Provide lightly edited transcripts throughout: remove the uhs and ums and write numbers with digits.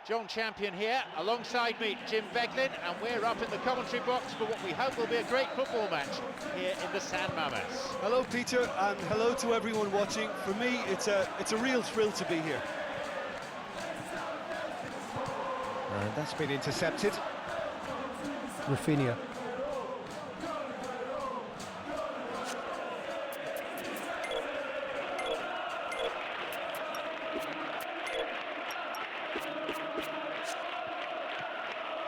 John Champion here, alongside me, Jim Beglin, and we're up in the commentary box for what we hope will be a great football match here in the San Mamas. Hello, Peter, and hello to everyone watching. For me, it's a real thrill to be here. And that's been intercepted. Rafinha.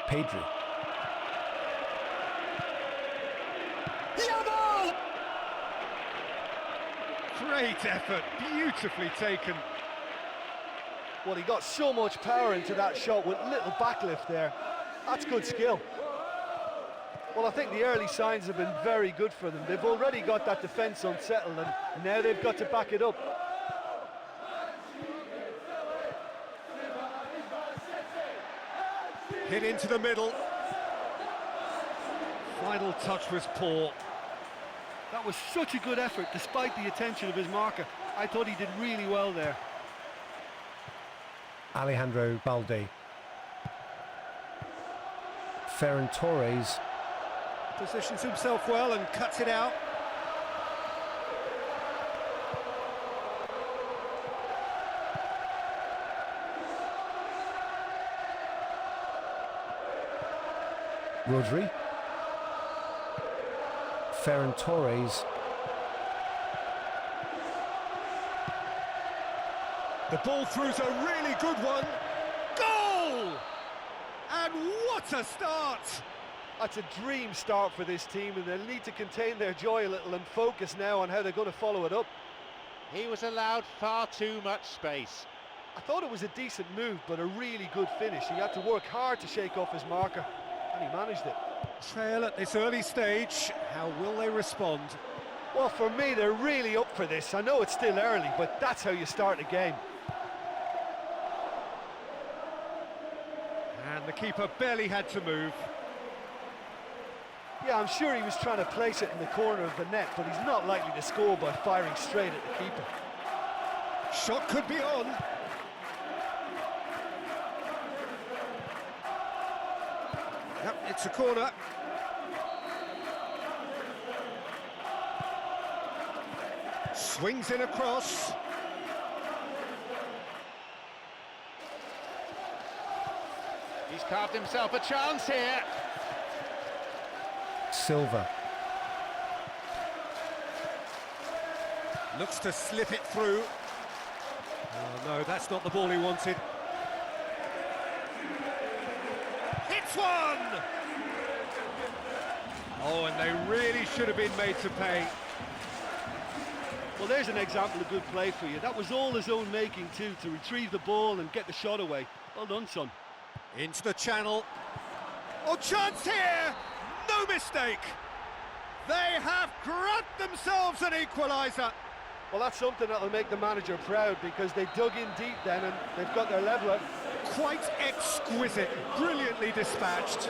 Pedri. Great effort, beautifully taken. Well, he got so much power into that shot with little backlift there. That's good skill. Well, I think the early signs have been very good for them. They've already got that defence unsettled, and now they've got to back it up. Hit into the middle. Final touch was poor. That was such a good effort, despite the attention of his marker. I thought he did really well there. Alejandro Balde. Ferran Torres. Positions himself well and cuts it out. Rodri. Ferran Torres. The ball through's a really good one. Goal! And what a start! That's a dream start for this team, and they'll need to contain their joy a little and focus now on how they're going to follow it up. He was allowed far too much space. I thought it was a decent move, but a really good finish. He had to work hard to shake off his marker, and he managed it. Trail at this early stage, how will they respond? Well, for me, they're really up for this. I know it's still early, but that's how you start a game. And the keeper barely had to move. Yeah, I'm sure he was trying to place it in the corner of the net, but he's not likely to score by firing straight at the keeper. Shot could be on. Yep, it's a corner. Swings in across. He's carved himself a chance here. Silva. Looks to slip it through. Oh no, that's not the ball he wanted. Hits one! Oh, and they really should have been made to pay. Well, there's an example of good play for you. That was all his own making too, to retrieve the ball and get the shot away. Well done, son. Into the channel. Oh, chance here! No mistake! They have grabbed themselves an equaliser. Well, that's something that'll make the manager proud, because they dug in deep then and they've got their leveller. Quite exquisite, brilliantly dispatched.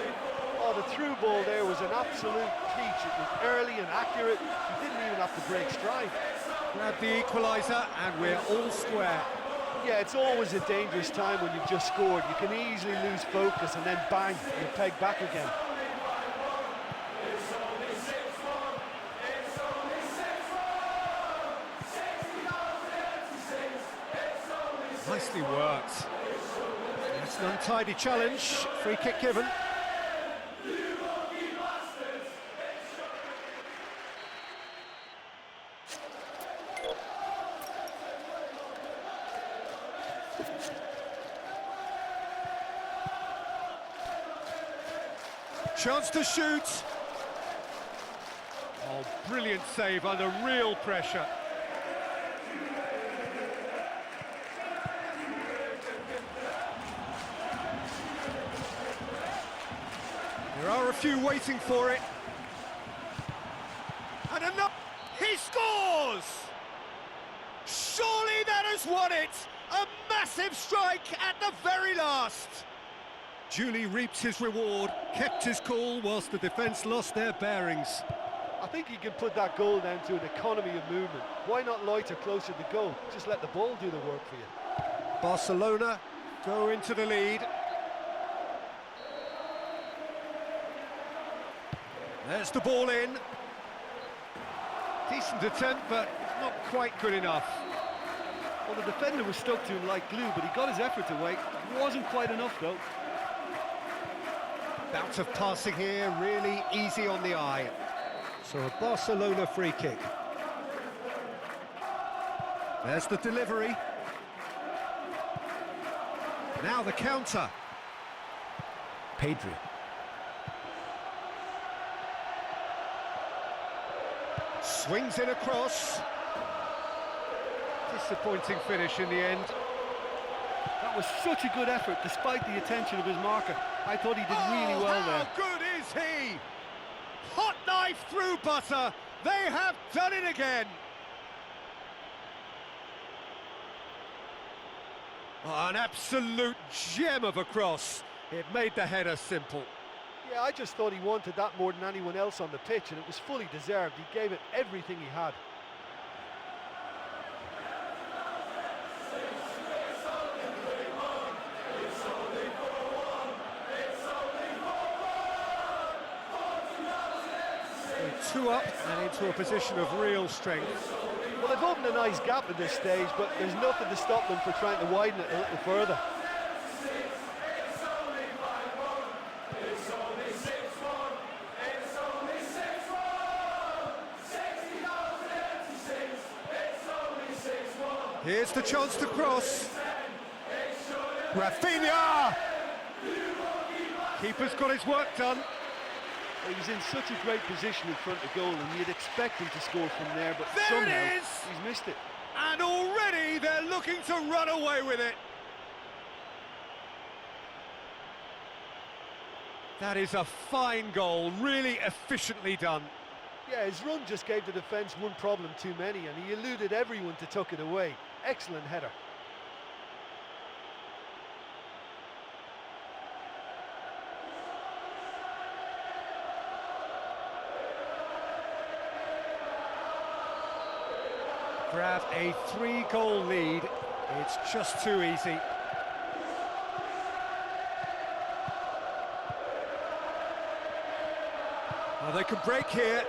Oh, the through ball there was an absolute peach. It was early and accurate. He didn't even have to break stride. Grab the equaliser and we're all square. Yeah, it's always a dangerous time when you've just scored. You can easily lose focus and then bang, you're pegged back again. Nicely worked. It's an untidy challenge. Free kick given. Chance to shoot. Oh, brilliant save under real pressure. There are a few waiting for it. And another, he scores! Surely that has won it! A massive strike at the very last! Duly reaps his reward, kept his cool whilst the defence lost their bearings. I think you can put that goal down to an economy of movement. Why not loiter closer to goal? Just let the ball do the work for you. Barcelona go into the lead. There's the ball in. Decent attempt, but not quite good enough. Well, the defender was stuck to him like glue, but he got his effort away. It wasn't quite enough, though. Bout of passing here, really easy on the eye. So a Barcelona free kick. There's the delivery. Now the counter. Pedri. Swings in across. Disappointing finish in the end. That was such a good effort, despite the attention of his marker. I thought he did really well there. How good is he? Hot knife through butter. They have done it again. Oh, an absolute gem of a cross. It made the header simple. Yeah, I just thought he wanted that more than anyone else on the pitch, and it was fully deserved. He gave it everything he had. Two up and into a position of real strength. Well, they've opened a nice gap at this stage, but there's nothing to stop them from trying to widen it a little further. Here's the chance to cross. Rafinha! Keeper's got his work done. He was in such a great position in front of goal, and you'd expect him to score from there, but There somehow it is! he's missed it. And already they're looking to run away with it. That is a fine goal, really efficiently done. Yeah, his run just gave the defence one problem too many, and he eluded everyone to tuck it away. Excellent header. Grab a 3-goal lead. It's just too easy. Well, they can break here.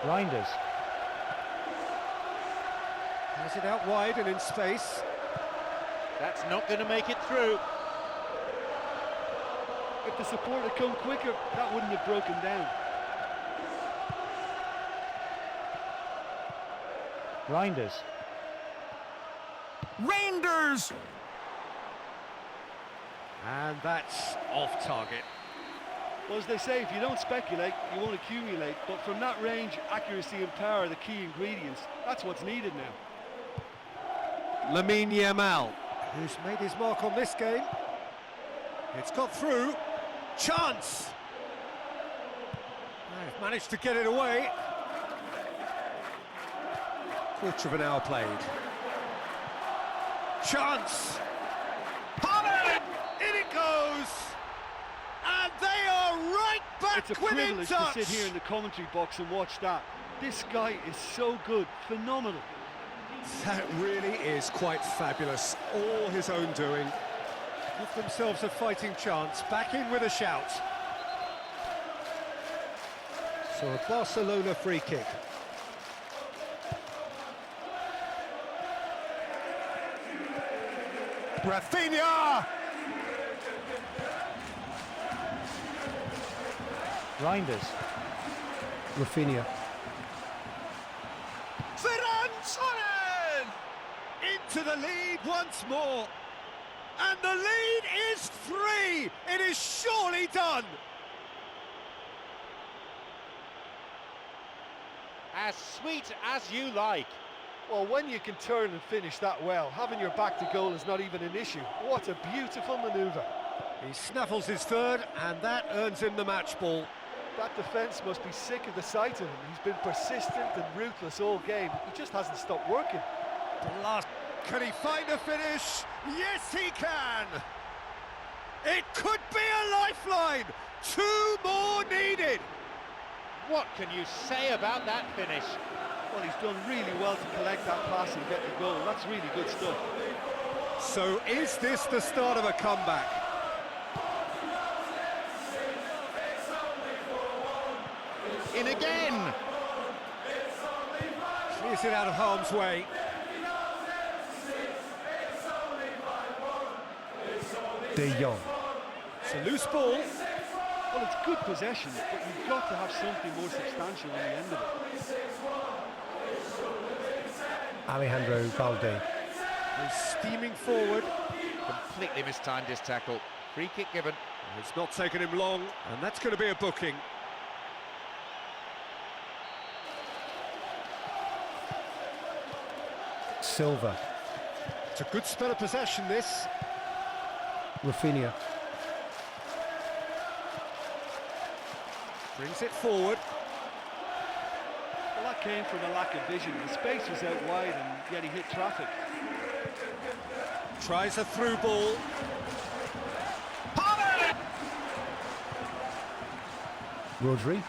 Reinders. Has it out wide and in space. That's not going to make it through. If the support had come quicker, that wouldn't have broken down. Reinders. Reinders! And that's off target. Well, as they say, if you don't speculate, you won't accumulate. But from that range, accuracy and power are the key ingredients. That's what's needed now. Lamine Yamal, who's made his mark on this game. It's got through. Chance! They've managed to get it away. Quarter of an hour played. Chance! Haaland! In it goes! And they are right back It's a within privilege touch! to sit here in the commentary box and watch that. This guy is so good, phenomenal. That really is quite fabulous. All his own doing. Give themselves a fighting chance. Back in with a shout. So a Barcelona free kick. Rafinha! Reinders. Rafinha. Into the lead once more. And the lead is 3. It is surely done. As sweet as you like. Well, when you can turn and finish that well, having your back to goal is not even an issue. What a beautiful manoeuvre. He snaffles his third, and that earns him the match ball. That defence must be sick of the sight of him. He's been persistent and ruthless all game. He just hasn't stopped working. Last. Can he find a finish? Yes, he can! It could be a lifeline! 2 more needed! What can you say about that finish? Well, he's done really well to collect that pass and get the goal. That's really good stuff. So is this the start of a comeback? In again! Clears it out of harm's way. De Jong. It's a loose ball. Well, it's good possession, but you've got to have something more substantial on the end of it. Alejandro Balde. He's steaming forward. Completely mistimed his tackle. Free kick given. It's not taken him long, and that's going to be a booking. Silva. It's a good spell of possession, this. Rafinha. Brings it forward. Well, that came from a lack of vision. The space was out wide and yet he hit traffic. Tries a through ball. Rodri.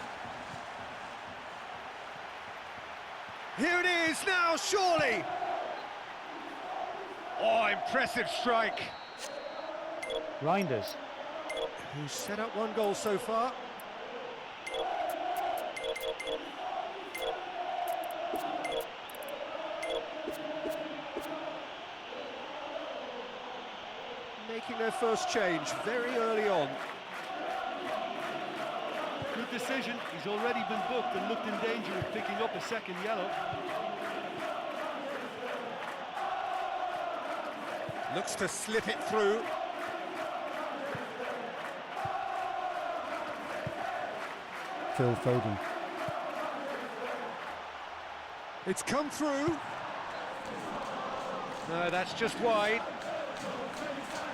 Here it is now, surely! Oh, impressive strike. Reinders. Who's set up 1 goal so far. Making their first change very early on. Good decision. He's already been booked and looked in danger of picking up a second yellow. Looks to slip it through. Phil Foden. It's come through. No, that's just wide.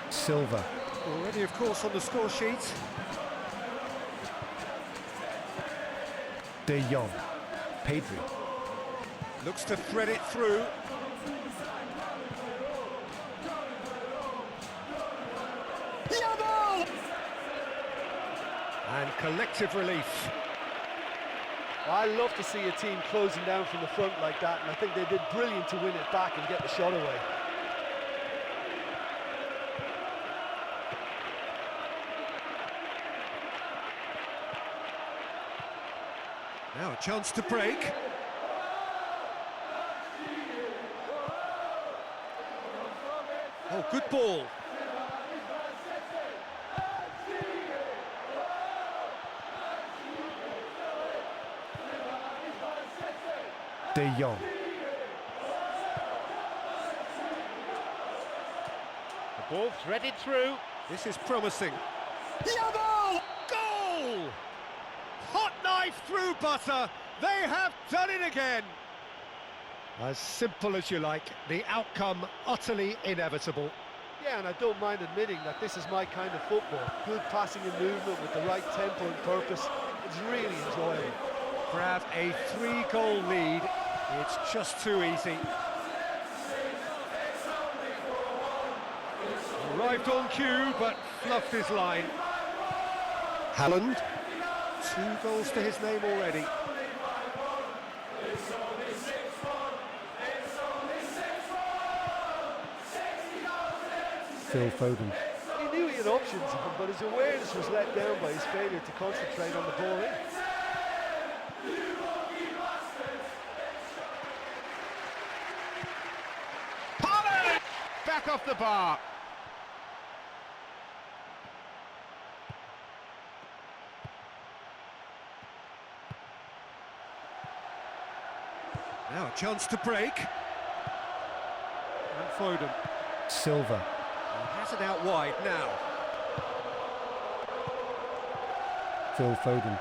Silva. Already, of course, on the score sheet. De Jong. Pedri. Looks to thread it through. And collective relief. I love to see a team closing down from the front like that, and I think they did brilliant to win it back and get the shot away. Now a chance to break. Oh, good ball. De Jong. The ball threaded through. This is promising. Goal! Hot knife through butter. They have done it again. As simple as you like, the outcome utterly inevitable. Yeah, and I don't mind admitting that this is my kind of football. Good passing and movement with the right tempo and purpose. It's really enjoyable. Grab a 3-goal lead. It's just too easy. Arrived on cue, but fluffed his line. Haaland. 2 goals to his name already. Phil Foden. He knew he had options, but his awareness was let down by his failure to concentrate on the ball in. Back off the bar. Now a chance to break. And Foden. Silva. And has it out wide now. Phil Foden.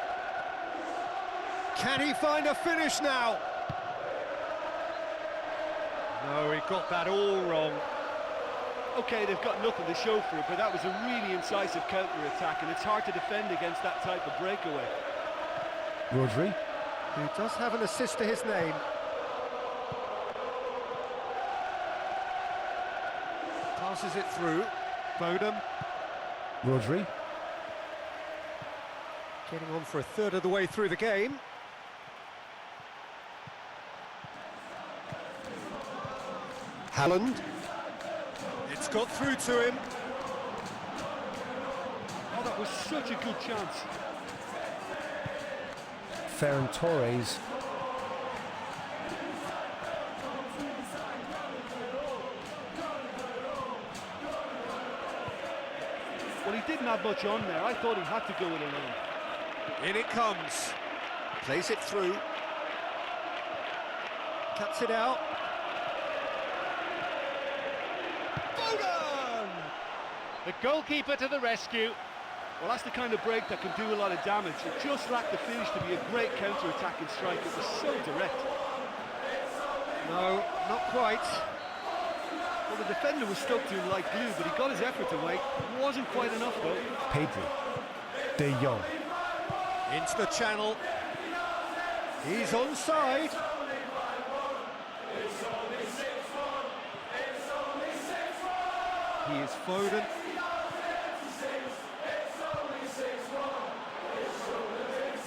Can he find a finish now? No, he got that all wrong. Okay, they've got nothing to show for it, but that was a really incisive counter-attack, and it's hard to defend against that type of breakaway. Rodri. Who does have an assist to his name. Passes it through. Foden. Rodri. Getting on for a third of the way through the game. Haaland. It's got through to him. Oh, that was such a good chance. Ferran Torres. Well, he didn't have much on there. I thought he had to go it alone. In it comes. Plays it through. Cuts it out. Foden! The goalkeeper to the rescue. Well, that's the kind of break that can do a lot of damage. It just lacked the finish to be a great counter-attacking strike. It was so direct. No, not quite. Well, the defender was stuck to him like glue, but he got his effort away. It wasn't quite enough, though. Pedri. De Jong. Into the channel. He's onside. He is Foden.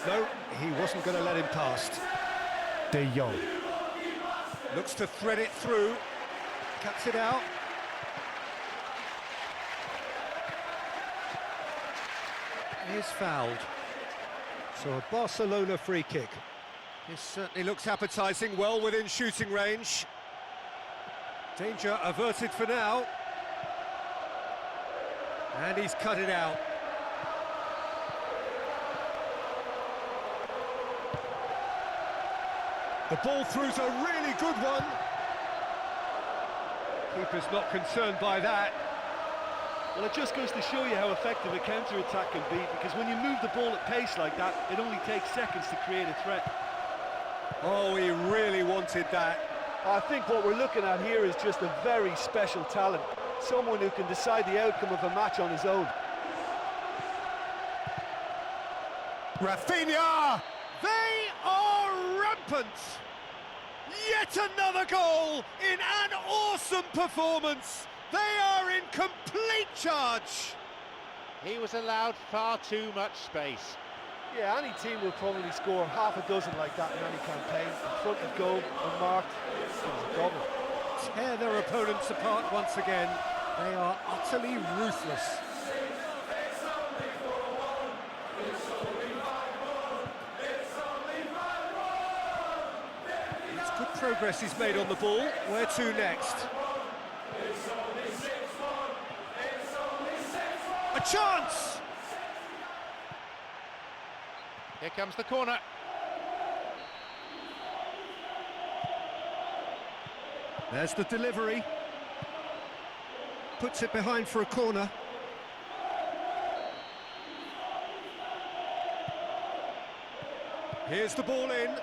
No, he wasn't going to let him past. De Jong. Looks to thread it through. Cuts it out. He is fouled. So a Barcelona free kick. This certainly looks appetising, well within shooting range. Danger averted for now. And he's cut it out. The ball through's a really good one. Keeper's not concerned by that. Well, it just goes to show you how effective a counter-attack can be, because when you move the ball at pace like that, it only takes seconds to create a threat. Oh, he really wanted that. I think what we're looking at here is just a very special talent. Someone who can decide the outcome of a match on his own. Rafinha! They are rampant! Yet another goal in an awesome performance! They are in complete charge! He was allowed far too much space. Yeah, any team will probably score half a dozen like that in any campaign. In front of goal, unmarked, it was a problem. Tear their opponents apart once again. They are utterly ruthless. It's good progress he's made on the ball. Where to next? A chance! Here comes the corner. There's the delivery. Puts it behind for a corner. Here's the ball in.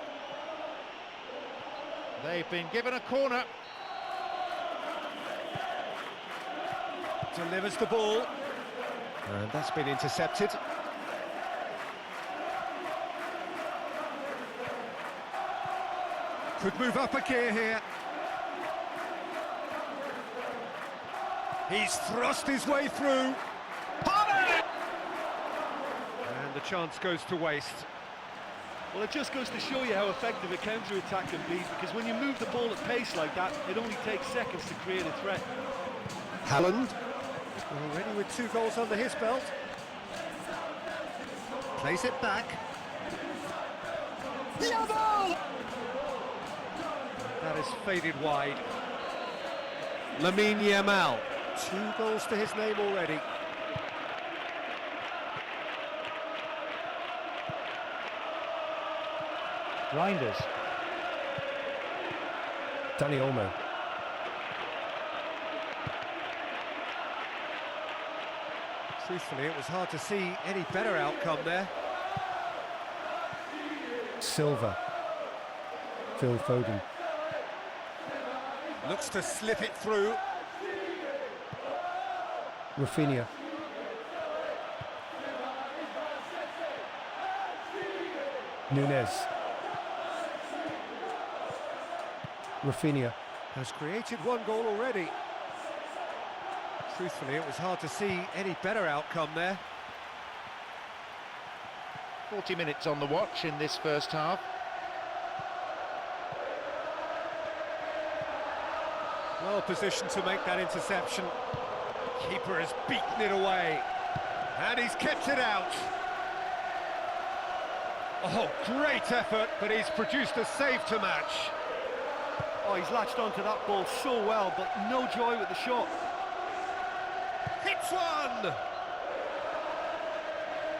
They've been given a corner. Delivers the ball. And that's been intercepted. Could move up a gear here. He's thrust his way through. And the chance goes to waste. Well, it just goes to show you how effective a counter-attack can be, because when you move the ball at pace like that, it only takes seconds to create a threat. Haaland, already with 2 goals under his belt. Plays it back. That is faded wide. Lamine Yamal, 2 goals to his name already. Reinders. Danny Olmo. Truthfully, it was hard to see any better outcome there. Silva. Phil Foden. Looks to slip it through. Rafinha. Nunez. Rafinha. Has created one goal already. Truthfully, it was hard to see any better outcome there. 40 minutes on the watch in this first half. Well positioned to make that interception. Keeper has beaten it away. And he's kept it out. Oh, great effort, but he's produced a save to match. Oh, he's latched onto that ball so well, but no joy with the shot. Hits one!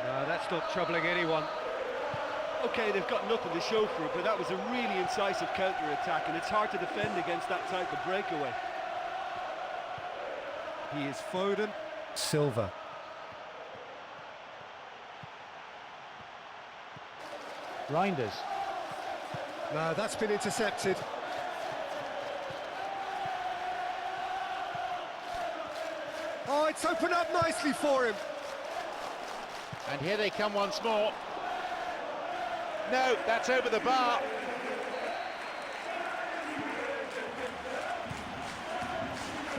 No, that's not troubling anyone. Okay, they've got nothing to show for it, but that was a really incisive counter-attack, and it's hard to defend against that type of breakaway. He is Foden. Silva. Reinders. No, that's been intercepted. Oh, it's opened up nicely for him. And here they come once more. No, that's over the bar.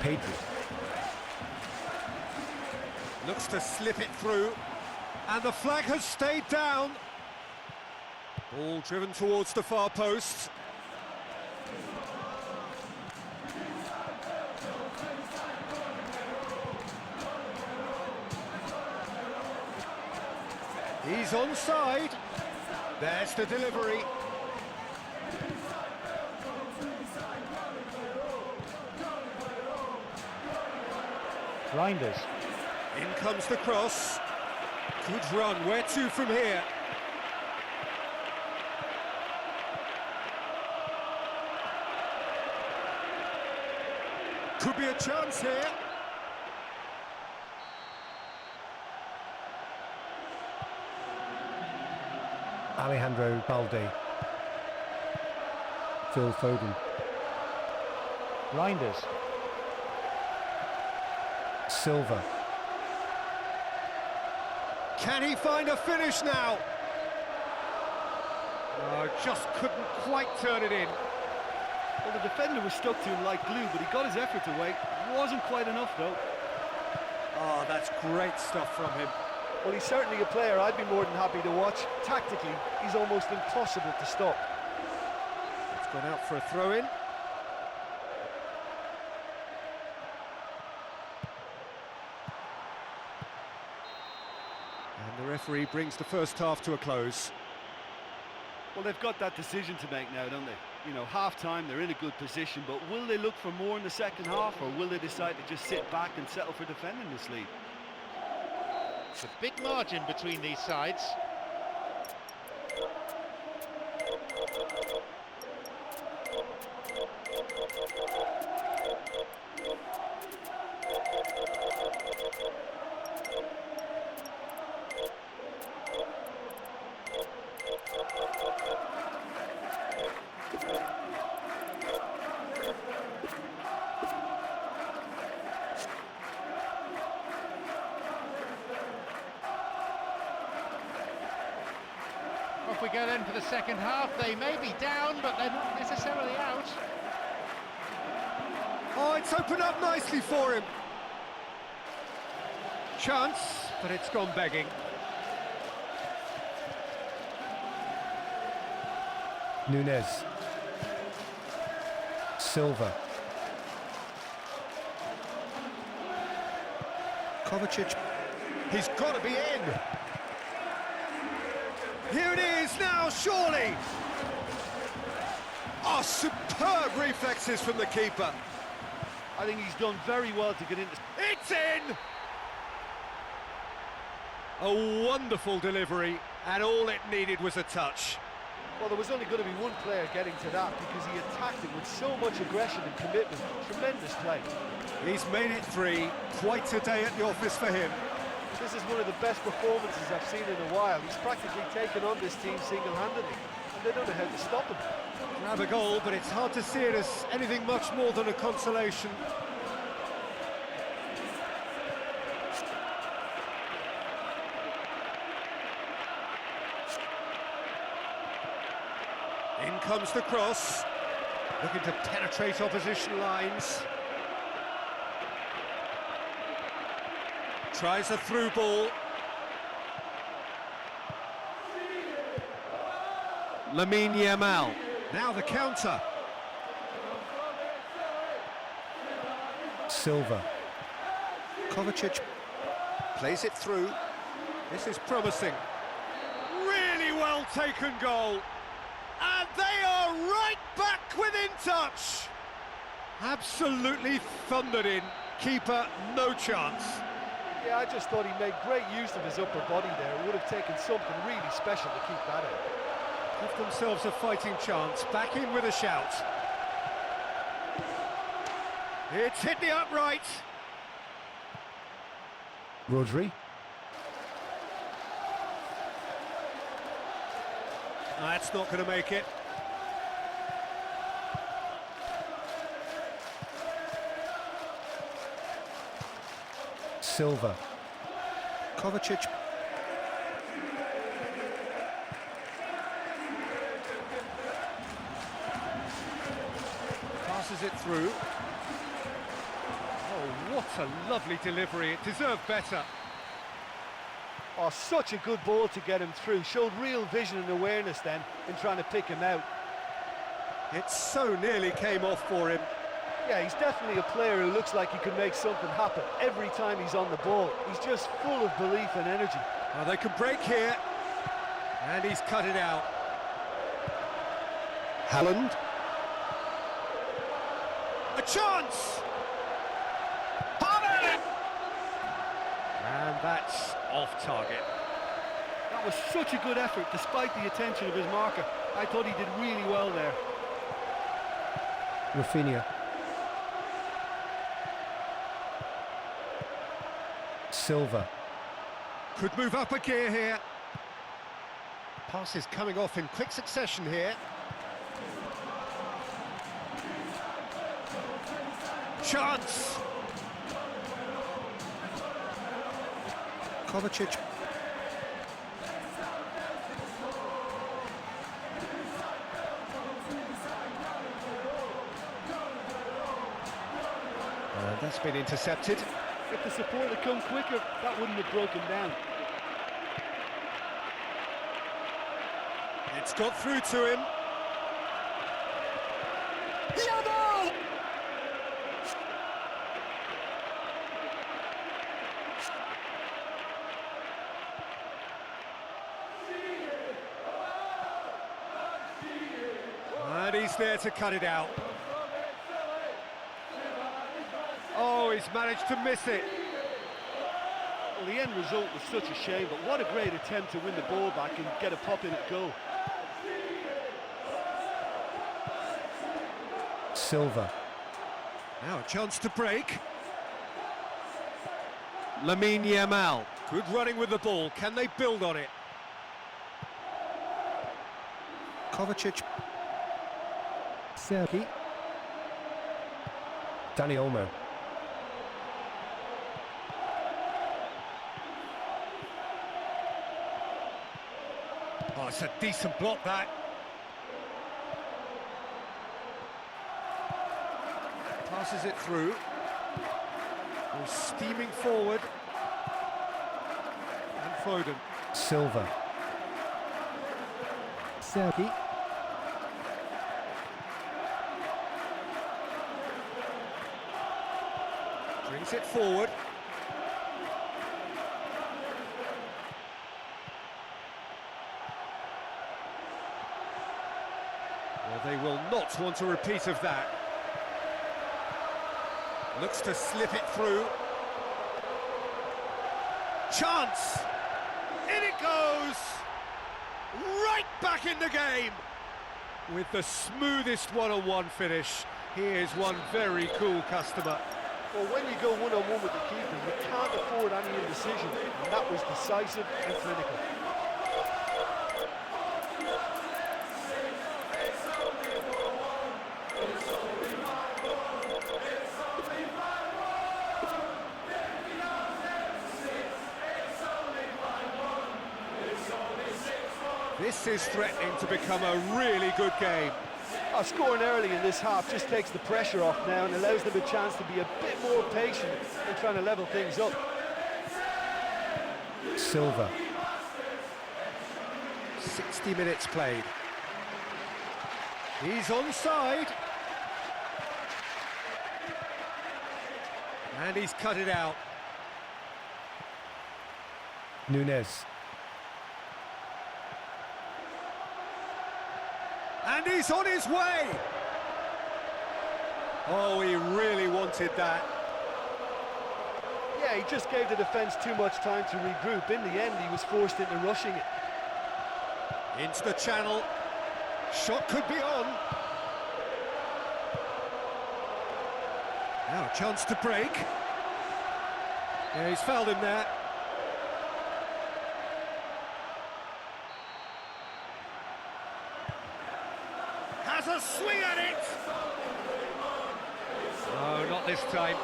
Pedro. Looks to slip it through. And the flag has stayed down. Ball driven towards the far post. He's onside. There's the delivery. Reinders. In comes the cross. Good run. Where to from here? Could be a chance here. Alejandro Balde. Phil Foden. Reinders. Silva. Can he find a finish now? Oh, just couldn't quite turn it in. Well, the defender was stuck to him like glue, but he got his effort away. Wasn't quite enough, though. Oh, that's great stuff from him. Well, he's certainly a player I'd be more than happy to watch. Tactically, he's almost impossible to stop. It's gone out for a throw-in. And the referee brings the first half to a close. Well, they've got that decision to make now, don't they? You know, half-time, they're in a good position, but will they look for more in the second half, or will they decide to just sit back and settle for defending this lead? It's a big margin between these sides. Off we go then for the second half. They may be down, but they're not necessarily out. Oh, it's opened up nicely for him. Chance, but it's gone begging. Nunez. Silva. Kovacic. He's got to be in. Here it is now, surely. Oh, superb reflexes from the keeper. I think he's done very well to get into... It's in! A wonderful delivery, and all it needed was a touch. Well, there was only going to be one player getting to that because he attacked it with so much aggression and commitment. Tremendous play. He's made it three. Quite a day at the office for him. This is one of the best performances I've seen in a while. He's practically taken on this team single-handedly. and they don't know how to stop him. Grab a goal, but it's hard to see it as anything much more than a consolation. In comes the cross, looking to penetrate opposition lines. Tries a through ball. Lamine Yamal. Now the counter. Silva. Kovacic plays it through. This is promising. Really well taken goal. And they are right back within touch. Absolutely thundered in. Keeper, no chance. Yeah, I just thought he made great use of his upper body there. It would have taken something really special to keep that out. Give themselves a fighting chance. Back in with a shout. It's hit the upright. Rodri. That's not going to make it. Silva. Kovacic. Passes it through. Oh, what a lovely delivery. It deserved better. Oh, such a good ball to get him through. Showed real vision and awareness then in trying to pick him out. It so nearly came off for him. Yeah, he's definitely a player who looks like he can make something happen every time he's on the ball. He's just full of belief and energy. Well, they can break here. And he's cut it out. Haaland. A chance! And that's off target. That was such a good effort despite the attention of his marker. I thought he did really well there. Rafinha. Silva. Could move up a gear here. Passes coming off in quick succession here. Chance! Kovacic. That's been intercepted. If the support had come quicker, that wouldn't have broken down. It's got through to him. And he's there to cut it out. Oh, he's managed to miss it. Well, the end result was such a shame, but what a great attempt to win the ball back and get a pop in at goal. Silva. Now a chance to break. Lamine Yamal. Good running with the ball. Can they build on it? Kovacic. Sergi. Dani Olmo. Oh, it's a decent block, that. Passes it through. Goes steaming forward. And Foden. Silva. Sergi. Brings it forward. Well, they will not want a repeat of that. Looks to slip it through. Chance! In it goes! Right back in the game! With the smoothest one-on-one finish. He is one very cool customer. Well, when you go one-on-one with the keeper, you can't afford any indecision, and that was decisive and clinical. This is threatening to become a really good game. Scoring early in this half just takes the pressure off now and allows them a chance to be a bit more patient in trying to level things up. Silva. 60 minutes played. He's onside. And he's cut it out. Nunez. And he's on his way! Oh, he really wanted that. Yeah, he just gave the defence too much time to regroup. In the end, he was forced into rushing it. Into the channel. Shot could be on. Now a chance to break. Yeah, he's fouled him there. Has a swing at it! Oh, not this time.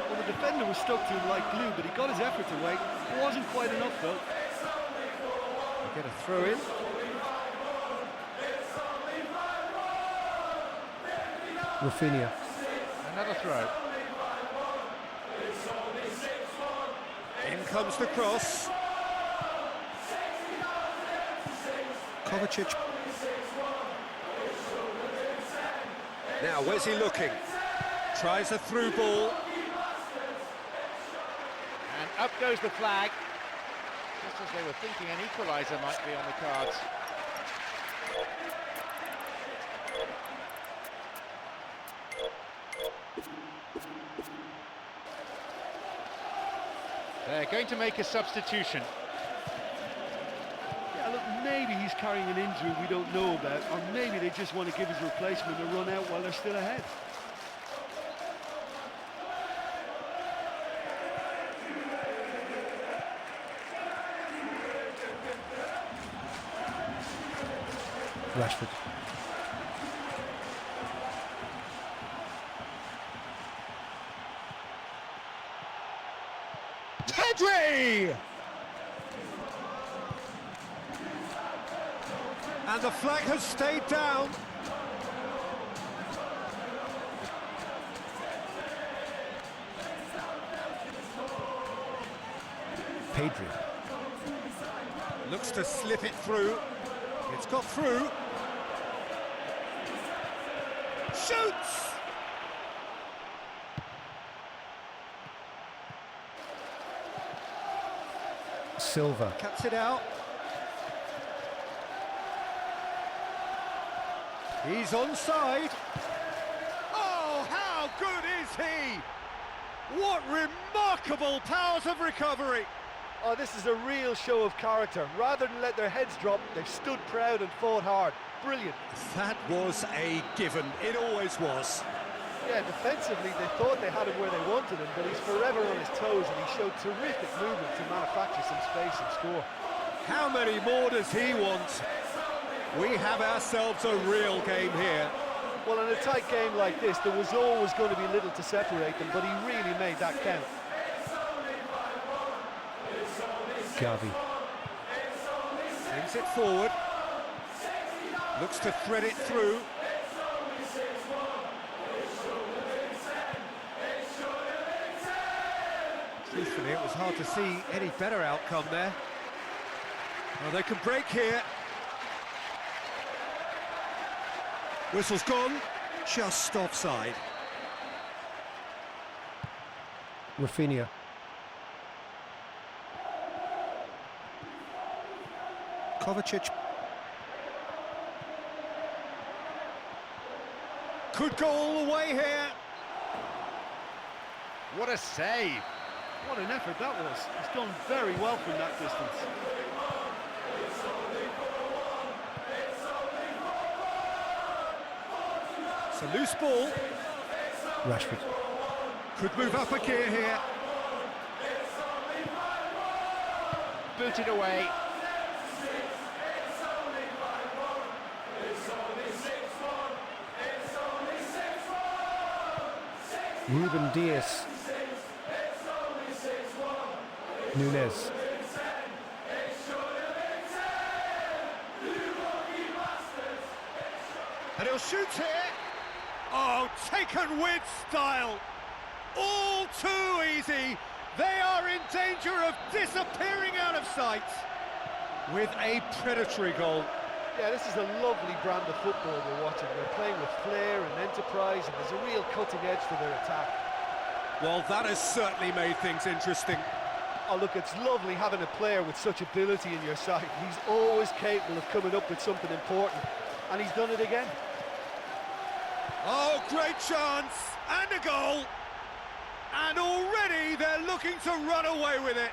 Well, the defender was stuck to him like glue, but he got his efforts away. It wasn't quite enough, though. Get a throw in. Rafinha. Another throw. In comes the cross. Kovacic. Now, where's he looking? Tries a through ball. And up goes the flag. Just as they were thinking an equaliser might be on the cards. They're going to make a substitution. Yeah, look, maybe he's carrying an injury we don't know about, or maybe they just want to give his replacement a run out while they're still ahead. Rashford. Pedri! And the flag has stayed down. Pedri. Looks to slip it through. It's got through. Shoots! Silva. Cuts it out. He's onside. Oh, how good is he? What remarkable powers of recovery. Oh, this is a real show of character. Rather than let their heads drop, they've stood proud and fought hard. Brilliant. That was a given. It always was. Yeah, defensively, they thought they had him where they wanted him, but he's forever on his toes, and he showed terrific movement to manufacture some space and score. How many more does he want? We have ourselves a real game here. Well, in a tight game like this, there was always going to be little to separate them, but he really made that count. Gavi. Brings it forward. Looks to thread it through. Truthfully, it was hard to see any better outcome there. Well, they can break here. Whistle's gone, just offside. Rafinha. Kovacic. Could go all the way here. What a save! What an effort that was. He's done very well from that distance. It's a loose ball. Rashford. Could move up a gear here. Booted away. Ruben Dias. Nunez. And he'll shoot here. Oh, taken with style. All too easy. They are in danger of disappearing out of sight with a predatory goal. Yeah, this is a lovely brand of football we're watching. They're playing with flair and enterprise, and there's a real cutting edge to their attack. Well, that has certainly made things interesting. Oh, look, it's lovely having a player with such ability in your side. He's always capable of coming up with something important, and he's done it again. Oh, great chance, and a goal. And already they're looking to run away with it.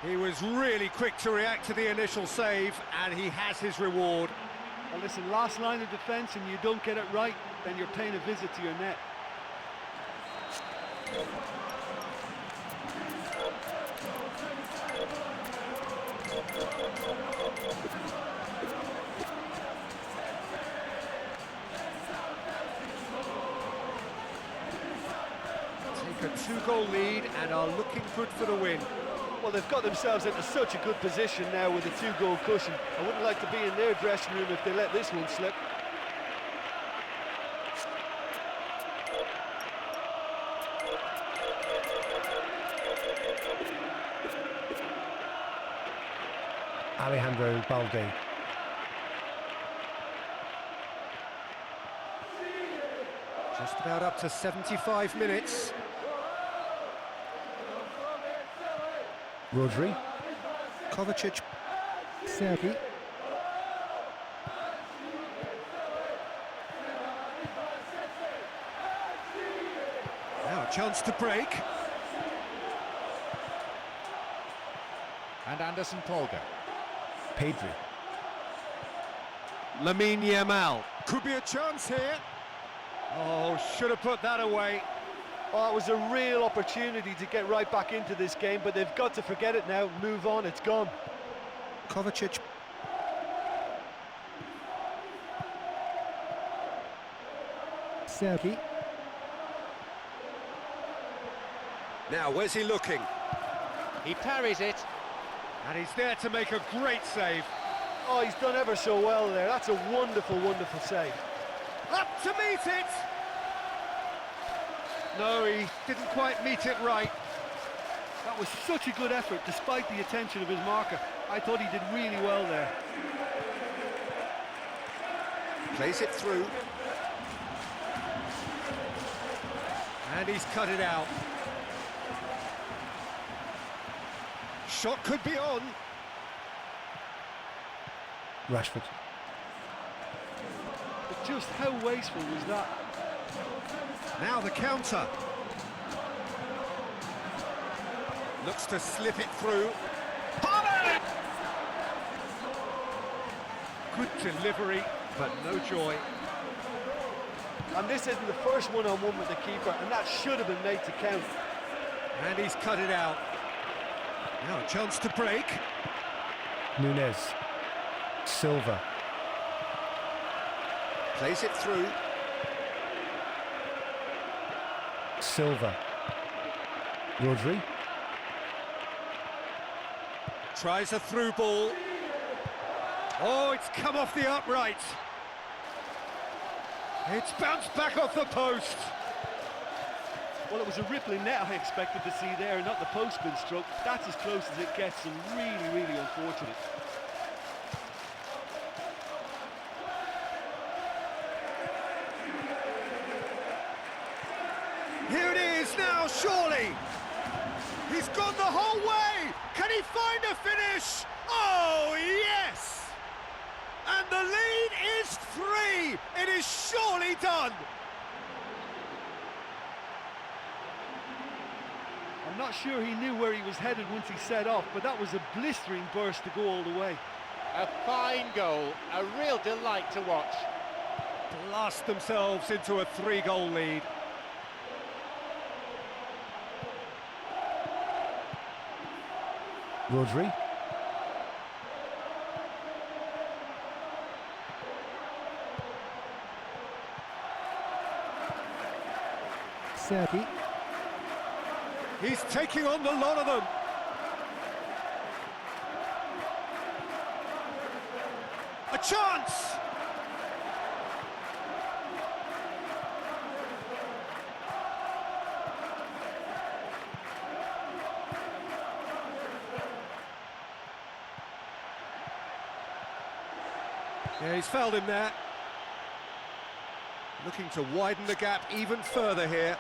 He was really quick to react to the initial save, and he has his reward. Well, listen, last line of defence, and you don't get it right, then you're paying a visit to your net. Take a 2-goal lead and are looking good for the win. Well, they've got themselves into such a good position now with a 2-goal cushion. I wouldn't like to be in their dressing room if they let this one slip. Alejandro Balde. Just about up to 75 minutes. Rodri. Kovacic. Sergi. Now a chance to break. And Anderson Polga. Pedri. Lamine Yamal. Could be a chance here. Oh, should have put that away. Oh, it was a real opportunity to get right back into this game, but they've got to forget it now, move on, it's gone. Kovacic. Sergi. Now, where's he looking? He parries it. And he's there to make a great save. Oh, he's done ever so well there. That's a wonderful, wonderful save. Up to meet it! No, he didn't quite meet it right. That was such a good effort, despite the attention of his marker. I thought he did really well there. Plays it through. And he's cut it out. Shot could be on. Rashford. But just how wasteful was that? Now the counter. Looks to slip it through. Good delivery, but no joy. And this isn't the first one-on-one with the keeper, and that should have been made to count. And he's cut it out. Now a chance to break. Nunez. Silva. Plays it through. Silva. Rodri. Tries a through ball. Oh, it's come off the upright. It's bounced back off the post. Well, it was a rippling net I expected to see there, not the post being struck. That's as close as it gets, and really, really unfortunate. Here it is now, surely. He's gone the whole way. Can he find a finish? Oh, yes! And the lead is 3. It is surely done. I'm not sure he knew where he was headed once he set off, but that was a blistering burst to go all the way. A fine goal, a real delight to watch. Blast themselves into a 3-goal lead. Rodri. Sergi. He's taking on the lot of them. A chance! Yeah, he's fouled him there. Looking to widen the gap even further here.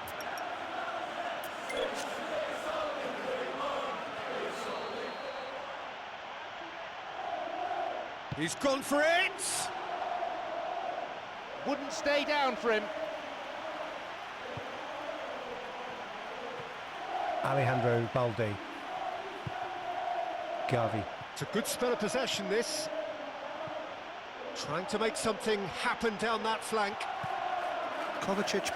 He's gone for it! Wouldn't stay down for him. Alejandro Balde. Gavi. It's a good spell of possession, this. Trying to make something happen down that flank. Kovacic.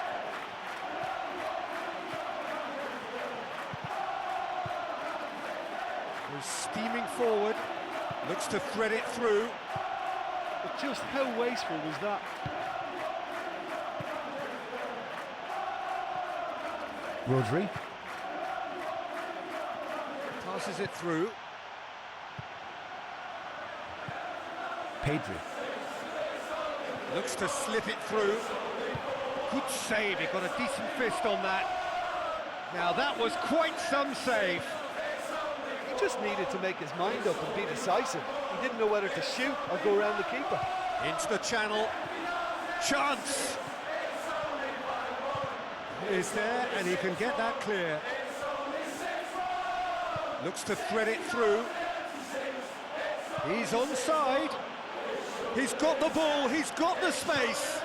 He's steaming forward. Looks to thread it through. But just how wasteful was that? Rodri. Passes it through. Pedri. Looks to slip it through. Good save, he got a decent fist on that. Now that was quite some save. He just needed to make his mind up and be decisive. He didn't know whether to shoot or go around the keeper. Into the channel. Chance! Is there, and he can get that clear. Looks to thread it through. He's onside. He's got the ball, he's got the space.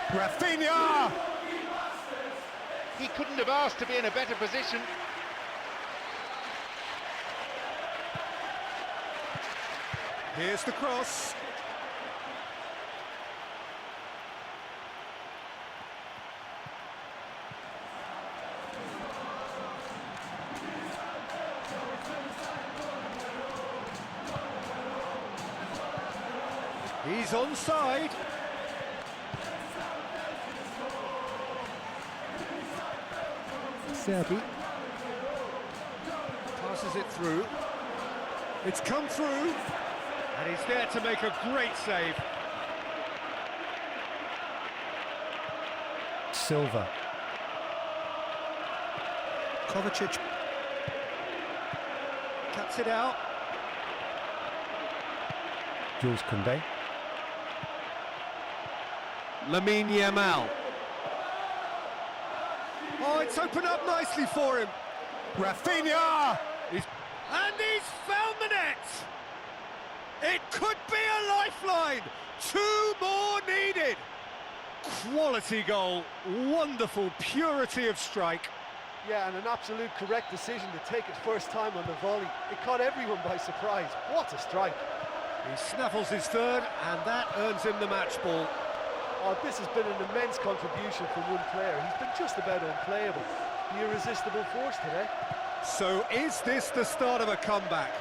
Rafinha! He couldn't have asked to be in a better position. Here's the cross. He's onside. Serbi. Passes it through. It's come through. And he's there to make a great save. Silva. Kovacic. Cuts it out. Jules Koundé. Lamine Yamal. Oh, it's opened up nicely for him. Rafinha! And he's found the net! It could be a lifeline! 2 more needed! Quality goal, wonderful purity of strike. Yeah, and an absolute correct decision to take it first time on the volley. It caught everyone by surprise. What a strike. He snaffles his third, and that earns him the match ball. Oh, this has been an immense contribution from one player. He's been just about unplayable. The irresistible force today. So is this the start of a comeback?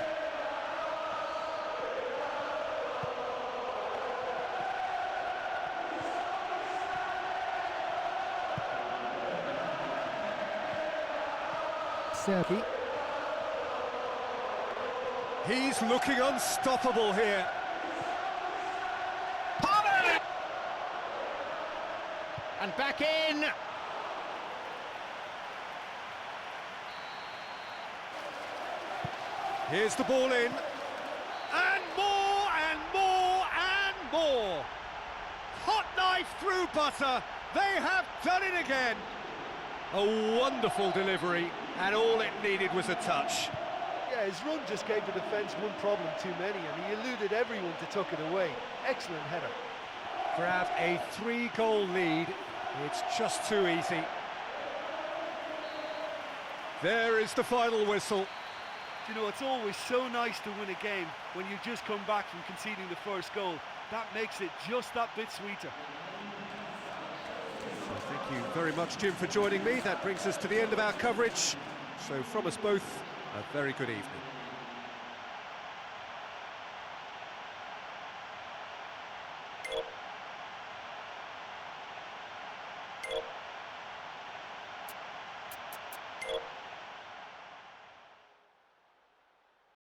Serbi. He's looking unstoppable here. And back in. Here's the ball in. And more, and more, and more. Hot knife through butter. They have done it again. A wonderful delivery, and all it needed was a touch. Yeah, his run just gave the defence one problem too many, and he eluded everyone to tuck it away. Excellent header. Grab a 3-goal lead. It's just too easy. There is the final whistle. You know, it's always so nice to win a game when you just come back from conceding the first goal. That makes it just that bit sweeter. So thank you very much, Jim, for joining me. That brings us to the end of our coverage. So from us both, a very good evening.